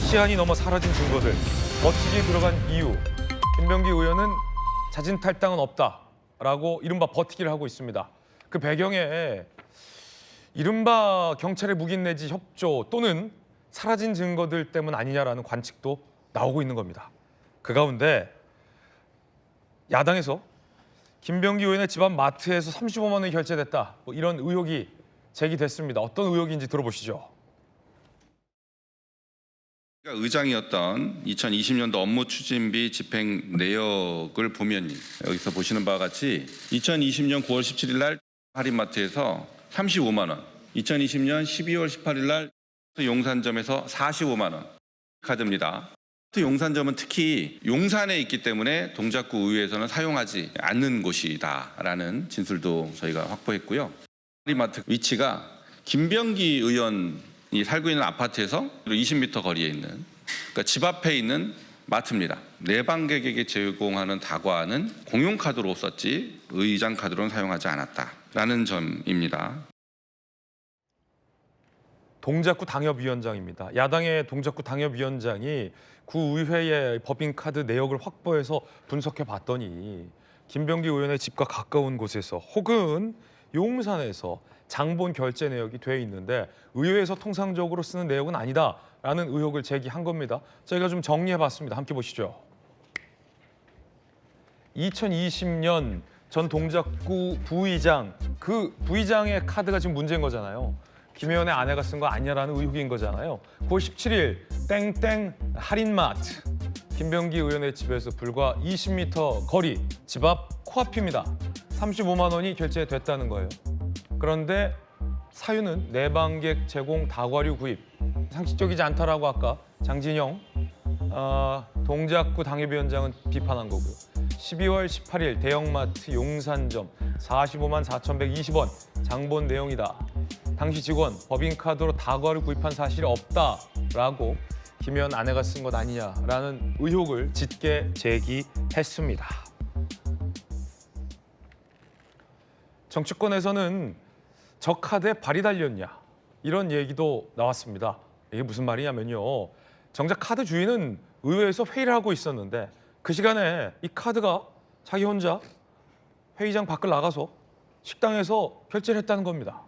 시한이 넘어 사라진 증거들, 버티기 들어간 이유. 김병기 의원은 자진 탈당은 없다라고 이른바 버티기를 하고 있습니다. 그 배경에 이른바 경찰의 묵인 내지 협조 또는 사라진 증거들 때문 아니냐라는 관측도 나오고 있는 겁니다. 그 가운데 야당에서 김병기 의원의 집 앞 마트에서 35만 원이 결제됐다, 뭐 이런 의혹이 제기됐습니다. 어떤 의혹인지 들어보시죠. 의장이었던 2020년도 업무 추진비 집행 내역을 보면 여기서 보시는 바와 같이 2020년 9월 17일 날 할인마트에서 35만 원, 2020년 12월 18일 날 용산점에서 45만 원 카드입니다. 용산점은 특히 용산에 있기 때문에 동작구 의회에서는 사용하지 않는 곳이다라는 진술도 저희가 확보했고요. 할인마트 위치가 김병기 의원이 살고 있는 아파트에서 20m 거리에 있는, 그러니까 집 앞에 있는 마트입니다. 내방객에게 제공하는 다과는 공용카드로 썼지 의장 카드로는 사용하지 않았다라는 점입니다. 동작구 당협위원장입니다. 야당의 동작구 당협위원장이 구의회의 법인카드 내역을 확보해서 분석해 봤더니 김병기 의원의 집과 가까운 곳에서 혹은 용산에서 장본 결제 내역이 돼 있는데 의회에서 통상적으로 쓰는 내역은 아니다라는 의혹을 제기한 겁니다. 저희가 좀 정리해 봤습니다. 함께 보시죠. 2020년 전 동작구 부의장, 그 부의장의 카드가 지금 문제인 거잖아요. 김 의원의 아내가 쓴 거 아니냐라는 의혹인 거잖아요. 9월 17일 땡땡 할인마트, 김병기 의원의 집에서 불과 20m 거리, 집 앞 코앞입니다. 35만 원이 결제됐다는 거예요. 그런데 사유는 내방객 제공 다과류 구입, 상식적이지 않다라고 아까 장진영 동작구 당협위원장은 비판한 거고요. 12월 18일 대형마트 용산점 45만 4,120원 장본 내용이다. 당시 직원 법인카드로 다과를 구입한 사실이 없다라고 김 의원 아내가 쓴 것 아니냐라는 의혹을 짙게 제기했습니다. 정치권에서는 저 카드에 발이 달렸냐 이런 얘기도 나왔습니다. 이게 무슨 말이냐면요. 정작 카드 주인은 의회에서 회의를 하고 있었는데 그 시간에 이 카드가 자기 혼자 회의장 밖을 나가서 식당에서 결제를 했다는 겁니다.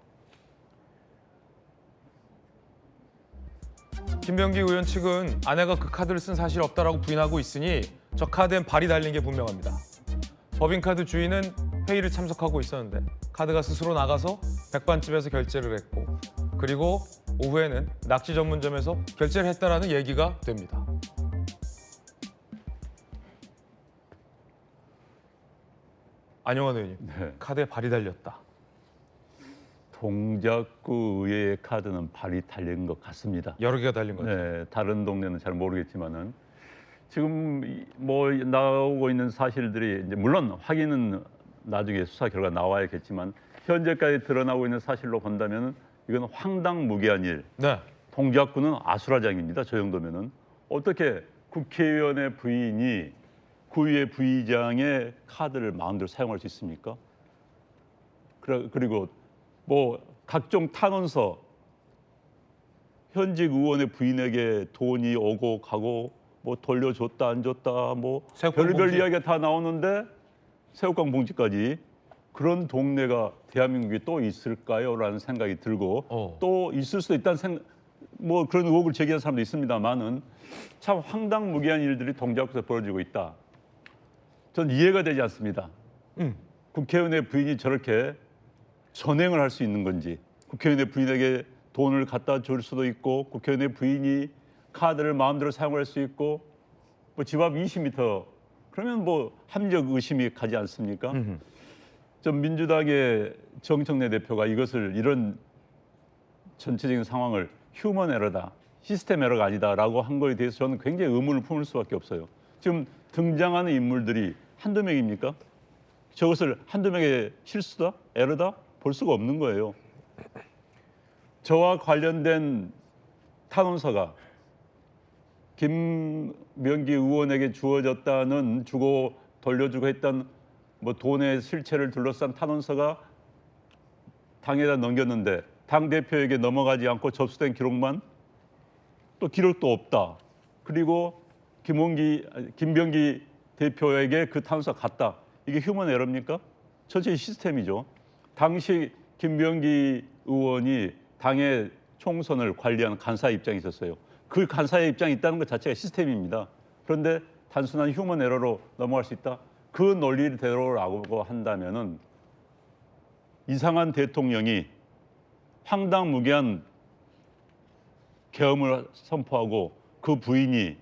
김병기 의원 측은 아내가 그 카드를 쓴 사실이 없다라고 부인하고 있으니 저 카드엔 발이 달린 게 분명합니다. 법인카드 주인은 회의를 참석하고 있었는데 카드가 스스로 나가서 백반집에서 결제를 했고 그리고 오후에는 낙지 전문점에서 결제를 했다라는 얘기가 됩니다. 안영환 의원님, 네. 카드에 발이 달렸다. 동작구 의회의 카드는 발이 달린 것 같습니다. 여러 개가 달린 거죠. 네, 다른 동네는 잘 모르겠지만은 지금 뭐 나오고 있는 사실들이 이제 물론 확인은 나중에 수사 결과 나와야겠지만 현재까지 드러나고 있는 사실로 본다면 이건 황당무계한 일. 네. 동작구는 아수라장입니다. 저 정도면은 어떻게 국회의원의 부인이 구의회 부의장의 카드를 마음대로 사용할 수 있습니까? 그리고 뭐 각종 탄원서, 현직 의원의 부인에게 돈이 오고 가고 뭐 돌려줬다 안 줬다 뭐 별별 봉지. 이야기가 다 나오는데 새우깡 봉지까지 그런 동네가 대한민국에 또 있을까요? 라는 생각이 들고 또 있을 수도 있다는 뭐 그런 의혹을 제기한 사람도 있습니다만은 참 황당무계한 일들이 동작구에서 벌어지고 있다. 전 이해가 되지 않습니다. 국회의원의 부인이 저렇게 전행을 할 수 있는 건지, 국회의원의 부인에게 돈을 갖다 줄 수도 있고 국회의원의 부인이 카드를 마음대로 사용할 수 있고 뭐 집 앞 20m 그러면 뭐 합리적 의심이 가지 않습니까? 전 민주당의 정청래 대표가 이런 전체적인 상황을 휴먼 에러다, 시스템 에러가 아니다라고 한 거에 대해서 저는 굉장히 의문을 품을 수밖에 없어요. 지금 등장하는 인물들이 한두 명입니까? 저것을 한두 명의 실수다? 에러다? 볼 수가 없는 거예요. 저와 관련된 탄원서가 김병기 의원에게 주어졌다는 주고 돌려주고 했던 뭐 돈의 실체를 둘러싼 탄원서가 당에다 넘겼는데 당 대표에게 넘어가지 않고 접수된 기록만 또 기록도 없다. 그리고 김병기 대표에게 그 탄수가 갔다. 이게 휴먼 에러입니까? 전체 시스템이죠. 당시 김병기 의원이 당의 총선을 관리하는 간사의 입장에 있었어요. 그 간사의 입장이 있다는 것 자체가 시스템입니다. 그런데 단순한 휴먼 에러로 넘어갈 수 있다? 그 논리대로라고 한다면은 이상한 대통령이 황당무계한 계엄을 선포하고 그 부인이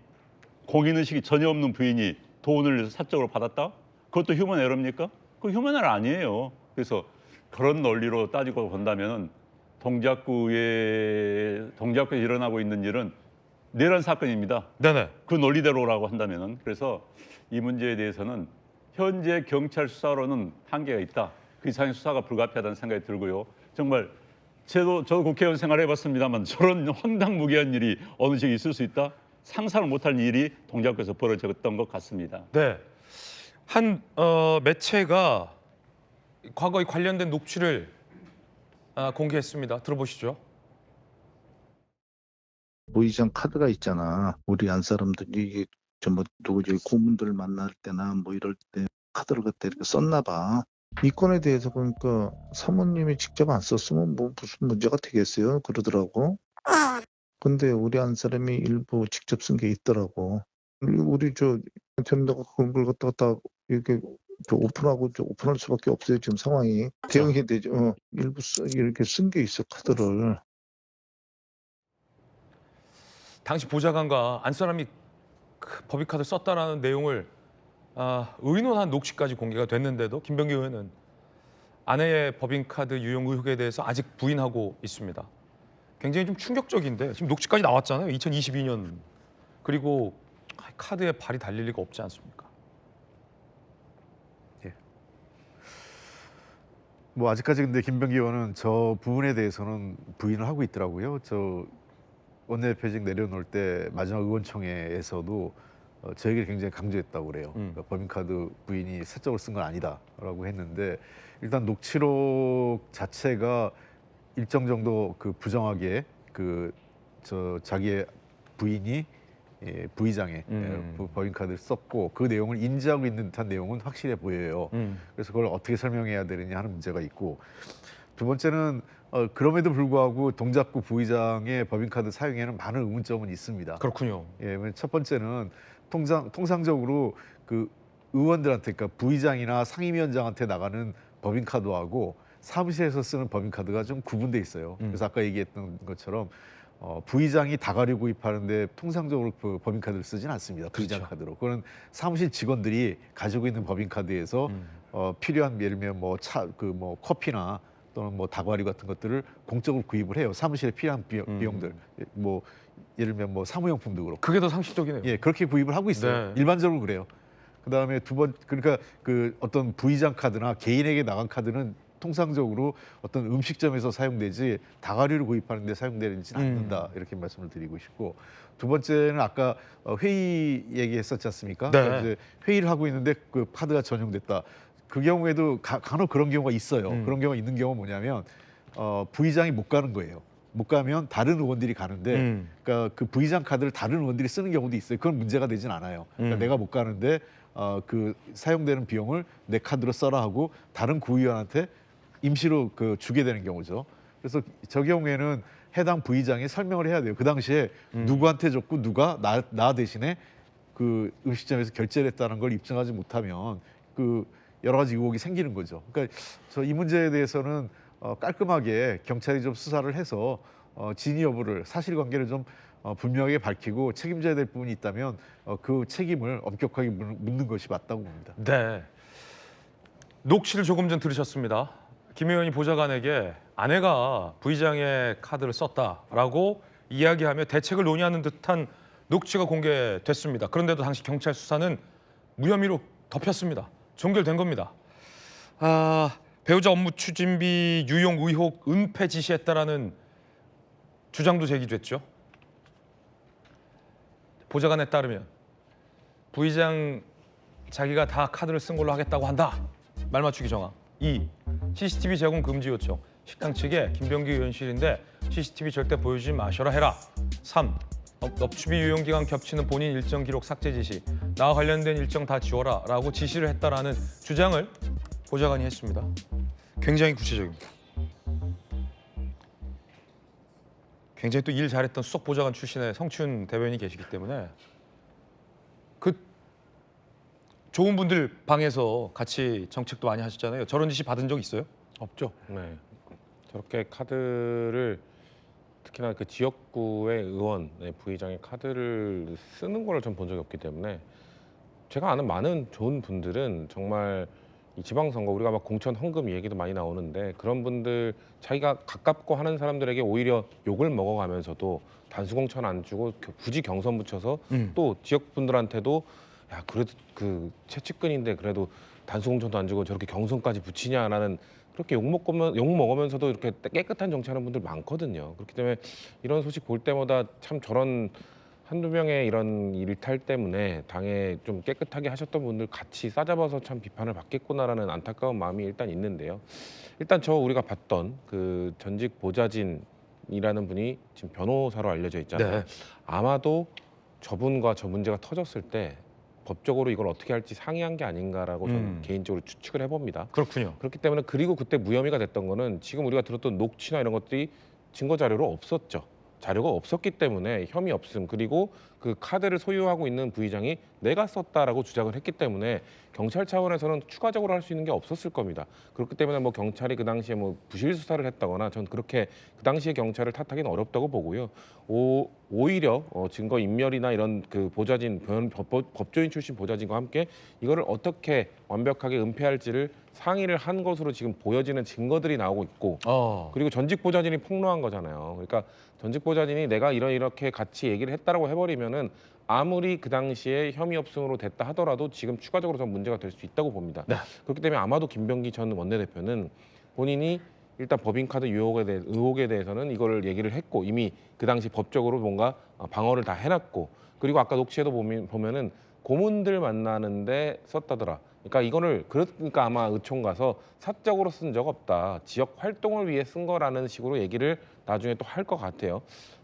공인의식이 전혀 없는 부인이 돈을 사적으로 받았다? 그것도 휴먼 에러입니까? 그 휴먼 에러 아니에요. 그래서 그런 논리로 따지고 본다면은 동작구에 일어나고 있는 일은 내란 사건입니다. 네네. 그 논리대로라고 한다면은 그래서 이 문제에 대해서는 현재 경찰 수사로는 한계가 있다. 그 이상의 수사가 불가피하다는 생각이 들고요. 정말 저도 국회의원 생활을 해봤습니다만 저런 황당무계한 일이 어느 시기 있을 수 있다? 상상을 못할 일이 동작구에서 벌어졌던 것 같습니다. 네. 한 매체가 과거에 관련된 녹취를 공개했습니다. 들어보시죠. 부의장 카드가 있잖아. 우리 안 사람들이 이게 뭐 누구지 고문들 만날 때나 뭐 이럴 때 카드를 그때 이렇게 썼나 봐. 이 건에 대해서 보니까 사모님이 직접 안 썼으면 뭐 무슨 문제가 되겠어요? 그러더라고. 근데 우리 안 사람이 일부 직접 쓴 게 있더라고. 우리 대한민국 그걸 갖다가 이렇게 오픈할 수밖에 없어요. 지금 상황이 대응이 되죠. 일부 이렇게 쓴 게 있어 카드를. 당시 보좌관과 안 사람이 법인카드 썼다라는 내용을 의논한 녹취까지 공개가 됐는데도 김병기 의원은 아내의 법인카드 유용 의혹에 대해서 아직 부인하고 있습니다. 굉장히 좀 충격적인데 지금 녹취까지 나왔잖아요. 2022년. 그리고 카드에 발이 달릴 리가 없지 않습니까? 뭐 아직까지 근데 김병기 의원은 저 부분에 대해서는 부인을 하고 있더라고요. 저 원내대표직 내려놓을 때 마지막 의원총회에서도 저 얘기를 굉장히 강조했다고 그래요. 그러니까 법인카드 부인이 사적으로 쓴 건 아니다라고 했는데 일단 녹취록 자체가 일정 정도 그 부정하게 자기의 부인이 부의장의 법인카드를 썼고 그 내용을 인지하고 있는 듯한 내용은 확실해 보여요. 그래서 그걸 어떻게 설명해야 되느냐 하는 문제가 있고 두 번째는 그럼에도 불구하고 동작구 부의장의 법인카드 사용에는 많은 의문점은 있습니다. 그렇군요. 첫 번째는 통상적으로 그 의원들한테 그러니까 부의장이나 상임위원장한테 나가는 법인카드하고 사무실에서 쓰는 법인카드가 좀 구분돼 있어요. 그래서 아까 얘기했던 것처럼 부의장이 다가리 구입하는데 통상적으로 그 법인카드를 쓰진 않습니다. 부의장 그렇죠. 카드로. 그건 사무실 직원들이 가지고 있는 법인카드에서 필요한 예를 들면 뭐 커피나 또는 뭐 다과리 같은 것들을 공적으로 구입을 해요. 사무실에 필요한 비용들. 뭐 예를 들면 뭐 사무용품도 그렇고. 그게 더 상식적이네요. 예, 그렇게 구입을 하고 있어요. 네. 일반적으로 그래요. 그다음에 그러니까 그 어떤 부의장 카드나 개인에게 나간 카드는 통상적으로 어떤 음식점에서 사용되지 다가리를 구입하는 데 사용되지는 않는다. 이렇게 말씀을 드리고 싶고 두 번째는 아까 회의 얘기했었지 않습니까? 네. 그러니까 이제 회의를 하고 있는데 그 카드가 전용됐다. 그 경우에도 간혹 그런 경우가 있어요. 그런 경우가 있는 경우가 뭐냐면 부의장이 못 가는 거예요. 못 가면 다른 의원들이 가는데 그러니까 그 부의장 카드를 다른 의원들이 쓰는 경우도 있어요. 그건 문제가 되진 않아요. 그러니까 내가 못 가는데 그 사용되는 비용을 내 카드로 써라 하고 다른 구의원한테 임시로 주게 되는 경우죠. 그래서 저 경우에는 해당 부의장이 설명을 해야 돼요. 그 당시에 누구한테 줬고 누가 나 대신에 그 음식점에서 결제를 했다는 걸 입증하지 못하면 그 여러 가지 의혹이 생기는 거죠. 그러니까 저 이 문제에 대해서는 깔끔하게 경찰이 좀 수사를 해서 진위 여부를 사실관계를 좀 분명하게 밝히고 책임져야 될 부분이 있다면 그 책임을 엄격하게 묻는 것이 맞다고 봅니다. 네. 녹취를 조금 전 들으셨습니다. 김 의원이 보좌관에게 아내가 부의장의 카드를 썼다라고 이야기하며 대책을 논의하는 듯한 녹취가 공개됐습니다. 그런데도 당시 경찰 수사는 무혐의로 덮였습니다. 종결된 겁니다. 배우자 업무 추진비 유용 의혹 은폐 지시했다라는 주장도 제기됐죠. 보좌관에 따르면 부의장 자기가 다 카드를 쓴 걸로 하겠다고 한다. 말 맞추기 정황. 2. CCTV 제공 금지 요청. 식당 측에 김병기 의원실인데 CCTV 절대 보여주지 마셔라 해라. 3. 넙추비 유용 기간 겹치는 본인 일정 기록 삭제 지시, 나와 관련된 일정 다 지워라라고 지시를 했다라는 주장을 보좌관이 했습니다. 굉장히 구체적입니다. 굉장히 또 일 잘했던 수석 보좌관 출신의 성춘 대변인이 계시기 때문에 그 좋은 분들 방에서 같이 정책도 많이 하셨잖아요. 저런 지시 받은 적 있어요? 없죠. 네. 저렇게 카드를 특히나 그 지역구의 의원, 부의장의 카드를 쓰는 걸 전 본 적이 없기 때문에 제가 아는 많은 좋은 분들은 정말 이 지방선거 우리가 막 공천 헌금 얘기도 많이 나오는데 그런 분들 자기가 가깝고 하는 사람들에게 오히려 욕을 먹어가면서도 단수공천 안 주고 굳이 경선 붙여서 또 지역 분들한테도 야 그래도 그 최측근인데 그래도 단수공천도 안 주고 저렇게 경선까지 붙이냐라는 그렇게 욕 먹으면서도 이렇게 깨끗한 정치하는 분들 많거든요. 그렇기 때문에 이런 소식 볼 때마다 참 저런 한두 명의 이런 일탈 때문에 당에 좀 깨끗하게 하셨던 분들 같이 싸잡아서 참 비판을 받겠구나라는 안타까운 마음이 일단 있는데요. 일단 우리가 봤던 그 전직 보좌진이라는 분이 지금 변호사로 알려져 있잖아요. 네. 아마도 저분과 저 문제가 터졌을 때 법적으로 이걸 어떻게 할지 상의한 게 아닌가라고 저는 개인적으로 추측을 해봅니다. 그렇군요. 그렇기 때문에 그리고 그때 무혐의가 됐던 거는 지금 우리가 들었던 녹취나 이런 것들이 증거 자료로 없었죠. 자료가 없었기 때문에 혐의 없음 그리고 그 카드를 소유하고 있는 부의장이 내가 썼다라고 주장을 했기 때문에 경찰 차원에서는 추가적으로 할 수 있는 게 없었을 겁니다. 그렇기 때문에 뭐 경찰이 그 당시에 뭐 부실 수사를 했다거나 전 그렇게 그 당시에 경찰을 탓하기는 어렵다고 보고요. 오히려 증거 인멸이나 이런 그 보좌진 법조인 출신 보좌진과 함께 이거를 어떻게 완벽하게 은폐할지를 상의를 한 것으로 지금 보여지는 증거들이 나오고 있고 그리고 전직 보좌진이 폭로한 거잖아요. 그러니까 전직 보좌진이 내가 이렇게 같이 얘기를 했다라고 해버리면은 아무리 그 당시에 혐의 없음으로 됐다 하더라도 지금 추가적으로 전 문제가 될 수 있다고 봅니다. 네. 그렇기 때문에 아마도 김병기 전 원내대표는 본인이 일단 법인카드 의혹에 대해서는 이거를 얘기를 했고 이미 그 당시 법적으로 뭔가 방어를 다 해놨고 그리고 아까 녹취에도 보면은 고문들 만나는데 썼다더라. 그러니까 아마 의총 가서 사적으로 쓴 적 없다. 지역 활동을 위해 쓴 거라는 식으로 얘기를 나중에 또 할 것 같아요.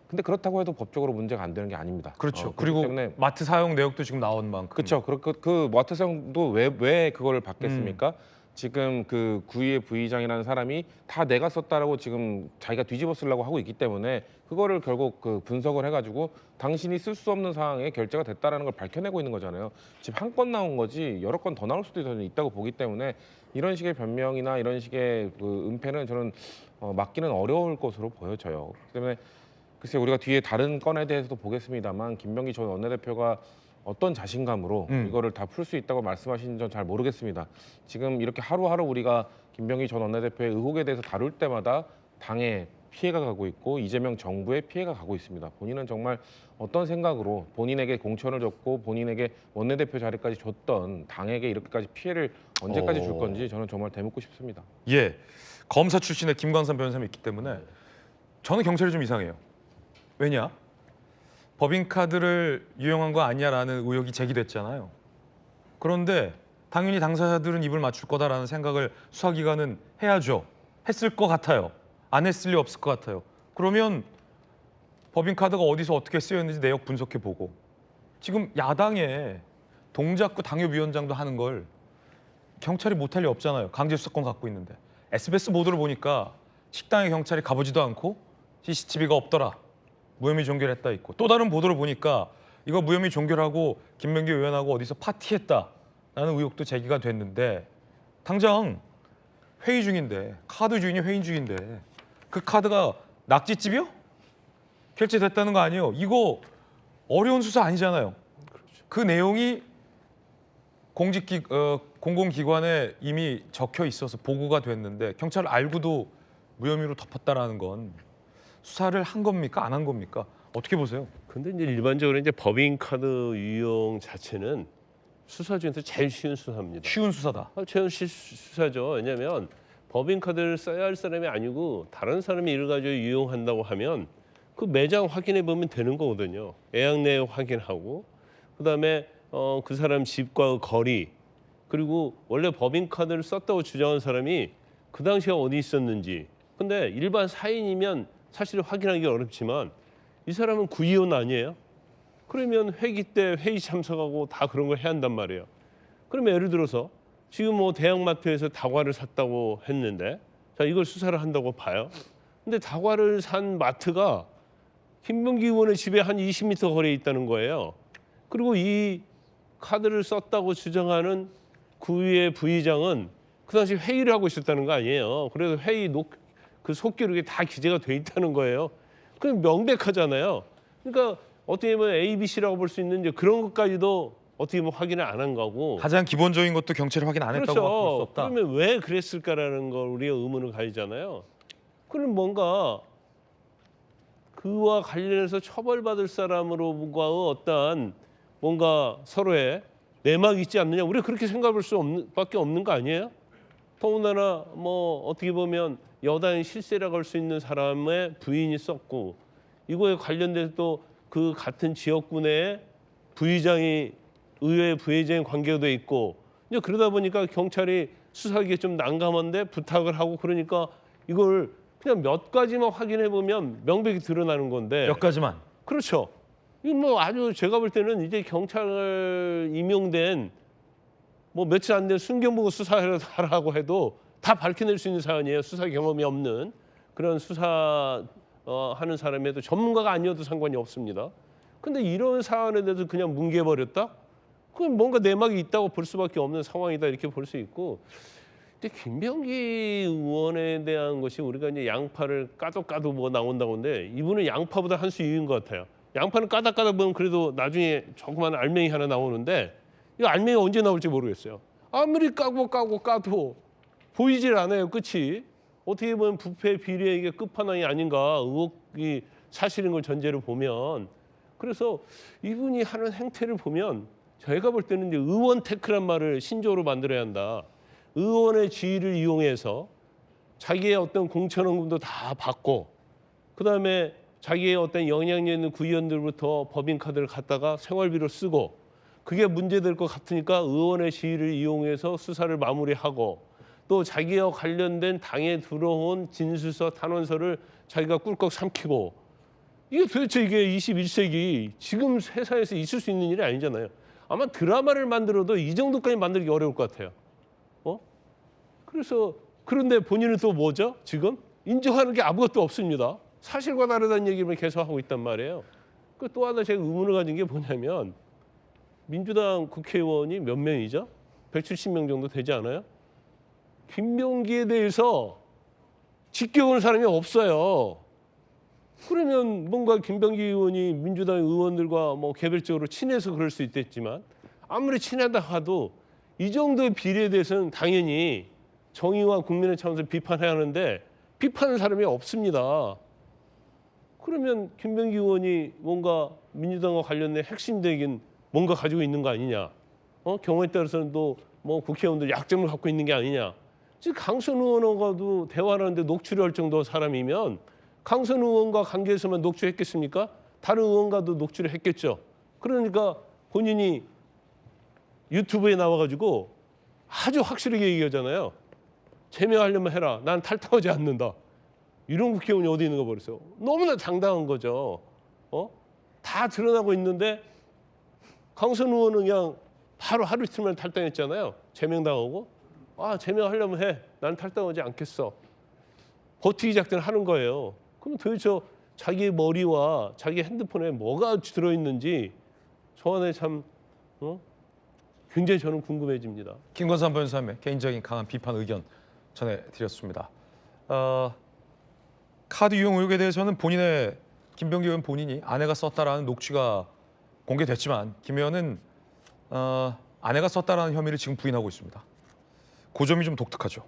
근데 그렇다고 해도 법적으로 문제가 안 되는 게 아닙니다. 그렇죠. 그렇기 그리고 때문에 마트 사용 내역도 지금 나온 만큼. 그렇죠. 그 마트 사용도 왜 그걸 받겠습니까? 지금 그 구의회 부의장이라는 사람이 다 내가 썼다라고 지금 자기가 뒤집어 쓰려고 하고 있기 때문에 그거를 결국 그 분석을 해가지고 당신이 쓸 수 없는 상황에 결제가 됐다라는 걸 밝혀내고 있는 거잖아요. 지금 한 건 나온 거지 여러 건 더 나올 수도 있다고 보기 때문에 이런 식의 변명이나 이런 식의 그 은폐는 저는 막기는 어려울 것으로 보여져요. 그렇기 때문에 글쎄 우리가 뒤에 다른 건에 대해서도 보겠습니다만 김병기 전 원내대표가 어떤 자신감으로 이거를 다 풀 수 있다고 말씀하시는지 전 잘 모르겠습니다. 지금 이렇게 하루하루 우리가 김병기 전 원내대표의 의혹에 대해서 다룰 때마다 당에 피해가 가고 있고 이재명 정부에 피해가 가고 있습니다. 본인은 정말 어떤 생각으로 본인에게 공천을 줬고 본인에게 원내대표 자리까지 줬던 당에게 이렇게까지 피해를 언제까지 줄 건지 저는 정말 되묻고 싶습니다. 예, 검사 출신의 김광삼 변호사님이 있기 때문에 저는 경찰이 좀 이상해요. 왜냐? 법인카드를 유용한 거 아니냐라는 의혹이 제기됐잖아요. 그런데 당연히 당사자들은 입을 맞출 거다라는 생각을 수사기관은 해야죠. 했을 것 같아요. 안 했을 리 없을 것 같아요. 그러면 법인카드가 어디서 어떻게 쓰였는지 내역 분석해보고 지금 야당에 동작구 당협위원장도 하는 걸 경찰이 못할 리 없잖아요. 강제수사권 갖고 있는데. SBS 보도를 보니까 식당에 경찰이 가보지도 않고 CCTV가 없더라. 무혐의 종결했다 있고 또 다른 보도를 보니까 이거 무혐의 종결하고 김병기 의원하고 어디서 파티했다라는 의혹도 제기가 됐는데 당장 회의 중인데 카드 주인이 회의 중인데 그 카드가 낙지집이요? 결제됐다는 거 아니에요? 이거 어려운 수사 아니잖아요. 그 내용이 공공기관에 이미 적혀 있어서 보고가 됐는데 경찰 알고도 무혐의로 덮었다라는 건 수사를 한 겁니까? 안 한 겁니까? 어떻게 보세요? 근데 이제 일반적으로 이제 법인카드 유용 자체는 수사 중에서 제일 쉬운 수사입니다. 쉬운 수사다. 제일 쉬운 수사죠. 왜냐하면 법인카드를 써야 할 사람이 아니고 다른 사람이 이를 가지고 유용한다고 하면 그 매장 확인해 보면 되는 거거든요. 예약 내역 확인하고 그다음에 그 사람 집과 거리 그리고 원래 법인카드를 썼다고 주장한 사람이 그 당시에 어디 있었는지 근데 일반 사인이면 사실 확인하기 어렵지만 이 사람은 구의원 아니에요? 그러면 회기 때 회의 참석하고 다 그런 걸 해야 한단 말이에요. 그러면 예를 들어서 지금 뭐 대형마트에서 다과를 샀다고 했는데 자 이걸 수사를 한다고 봐요. 근데 다과를 산 마트가 김병기 의원의 집에 한 20m 거리에 있다는 거예요. 그리고 이 카드를 썼다고 주장하는 구의회 부의장은 그 당시 회의를 하고 있었다는 거 아니에요. 그래서 회의 그 속기록에 다 기재가 돼 있다는 거예요. 그럼 명백하잖아요. 그러니까 어떻게 보면 A, B, C라고 볼 수 있는 이제 그런 것까지도 어떻게 보면 확인을 안 한 거고. 가장 기본적인 것도 경찰이 확인 안 했다고 볼 수 그렇죠. 없다. 그러면 왜 그랬을까라는 걸 우리가 의문을 가지잖아요. 그럼 뭔가 그와 관련해서 처벌받을 사람으로가 어떠한 뭔가 서로의 내막이 있지 않느냐. 우리가 그렇게 생각할 수밖에 없는 거 아니에요? 더군다나 뭐 어떻게 보면 여당의 실세라고 할 수 있는 사람의 부인이 썼고 이거에 관련돼서 또 그 같은 지역구 내에 부의장이 의회 부회장의 관계가 돼 있고 이제 그러다 보니까 경찰이 수사하기에 좀 난감한데 부탁을 하고 그러니까 이걸 그냥 몇 가지만 확인해 보면 명백히 드러나는 건데 몇 가지만. 그렇죠. 이건 뭐 아주 제가 볼 때는 이제 경찰 임용된 뭐 며칠 안 된 순경보고 수사를 하라고 해도 다 밝혀낼 수 있는 사안이에요. 수사 경험이 없는 그런 수사 하는 사람에도 전문가가 아니어도 상관이 없습니다. 근데 이런 사안에 대해서 그냥 뭉개버렸다? 그건 뭔가 내막이 있다고 볼 수밖에 없는 상황이다 이렇게 볼 수 있고. 근데 김병기 의원에 대한 것이 우리가 이제 양파를 까도 뭐 나온다고 하는데 이분은 양파보다 한 수 이은 것 같아요. 양파는 까다 보면 그래도 나중에 조그만 알맹이 하나 나오는데 이 알맹이가 언제 나올지 모르겠어요. 아무리 까도 보이질 않아요. 끝이. 어떻게 보면 부패 비리의 이게 끝판왕이 아닌가 의혹이 사실인 걸 전제로 보면 그래서 이분이 하는 행태를 보면 저희가 볼 때는 이제 의원 테크란 말을 신조어로 만들어야 한다. 의원의 지위를 이용해서 자기의 어떤 공천원금도 다 받고 그다음에 자기의 어떤 영향력 있는 구의원들부터 법인카드를 갖다가 생활비로 쓰고 그게 문제될 것 같으니까 의원의 지위를 이용해서 수사를 마무리하고 또 자기와 관련된 당에 들어온 진술서, 탄원서를 자기가 꿀꺽 삼키고 이게 도대체 이게 21세기 지금 세상에서 있을 수 있는 일이 아니잖아요. 아마 드라마를 만들어도 이 정도까지 만들기 어려울 것 같아요. 그래서 그런데 본인은 또 뭐죠? 지금 인정하는 게 아무것도 없습니다. 사실과 다르다는 얘기를 계속 하고 있단 말이에요. 그 또 하나 제가 의문을 가진 게 뭐냐면 민주당 국회의원이 몇 명이죠? 170명 정도 되지 않아요? 김병기에 대해서 지켜보는 사람이 없어요. 그러면 뭔가 김병기 의원이 민주당 의원들과 뭐 개별적으로 친해서 그럴 수 있겠지만 아무리 친하다 하도 이 정도의 비리에 대해서는 당연히 정의와 국민의 차원에서 비판해야 하는데 비판하는 사람이 없습니다. 그러면 김병기 의원이 뭔가 민주당과 관련된 핵심적인 뭔가 가지고 있는 거 아니냐. 경우에 따라서는 또 뭐 국회의원들 약점을 갖고 있는 게 아니냐. 지금 강선 의원과도 대화를 하는데 녹취를 할 정도 사람이면 강선 의원과 관계에서만 녹취했겠습니까? 다른 의원과도 녹취를 했겠죠. 그러니까 본인이 유튜브에 나와가지고 아주 확실하게 얘기하잖아요. 제명하려면 해라. 난 탈당하지 않는다. 이런 국회의원이 어디 있는 거 버렸어요. 너무나 당당한 거죠. 다 드러나고 있는데 강선 의원은 그냥 바로 하루 이틀만 탈당했잖아요. 제명당하고. 제명하려면 해. 난 탈당하지 않겠어. 버티기 작전을 하는 거예요. 그럼 도대체 자기의 머리와 자기 핸드폰에 뭐가 들어있는지 저 안에 참 굉장히 저는 궁금해집니다. 김건삼 변호사님의 개인적인 강한 비판 의견 전해드렸습니다. 카드 이용 의혹에 대해서는 김병기 의원 본인이 아내가 썼다라는 녹취가 공개됐지만 김 의원은 아내가 썼다라는 혐의를 지금 부인하고 있습니다. 그 점이 좀 독특하죠.